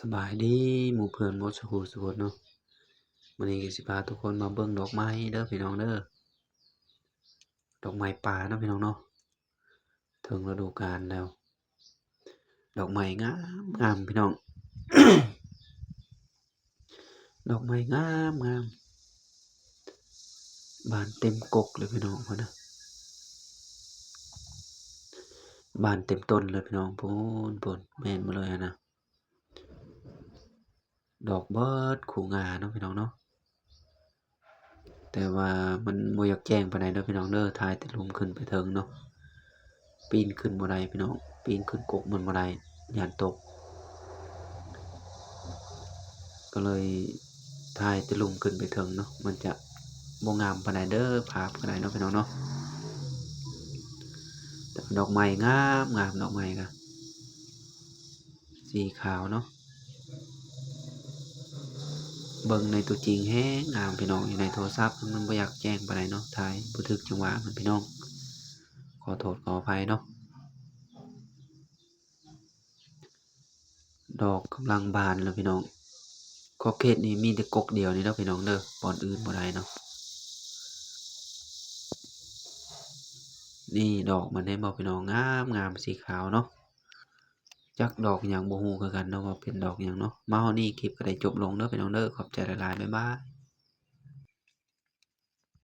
สบายดีหมู่เพื่อนบ่สุขสุขนเนาะมื้อนี้ก็สิพาทุกคนมาเบิ่งดอกไม้เด้อพี่น้องเด้อดอกไม้ป่าเนาะพี่น้องเนาะถึงฤดูกาลแล้วดอกไม้งามงามพี่น้อง ดอกไม้งามงามบานเต็มกกเลยพี่น้องพุ่นน่ะบานเต็มต้นเลยพี่น้องพูนแม่นบ่เลยอะนะดอกเบิดคู่หน้าเนาะพี่น้องเนาะแต่ว่ามันบ่อยากแจ้งปานใดเด้อพี่น้องเด้อถ่ายแต่มุมขึ้นไปเทิงเนาะปีนขึ้นบ่ได้พี่น้องปีนขึ้นกกมันบ่ได้ย้านตก ก็เลยถ่ายแต่ลุมขึ้นไปเทิงเนาะมันจะบ่งามปานใดเด้อภาพก็ได้เนาะพี่น้องเนาะแต่ดอกไม้งามงามดอกไม้ก็สีขาวเนาะเบิ่งในตัวจริงแฮงงามพี่น้องอยู่ในโทรศัพท์มันบ่อยากแจ้งปานใดเนาะถ่ายบ่ถึกจังหวะมันพี่น้องขอโทษขออภัยเนาะดอกกำลังบานแล้วพี่น้องขอบเขตนี้มีแต่กกเดียวนี่เด้อพี่น้องเด้อบ่อนอื่นบ่ได้เนาะนี่ดอกมันเห็นบ่พี่น้องงามงามสีขาวเนาะ จักดอกหยังบ่ฮู้คือกันเนาะว่าเป็นดอกหยังเนาะมาฮอดนี้คลิปก็ได้จบลงเด้อพี่น้องเด้อขอบใจหลายๆบ๊ายบาย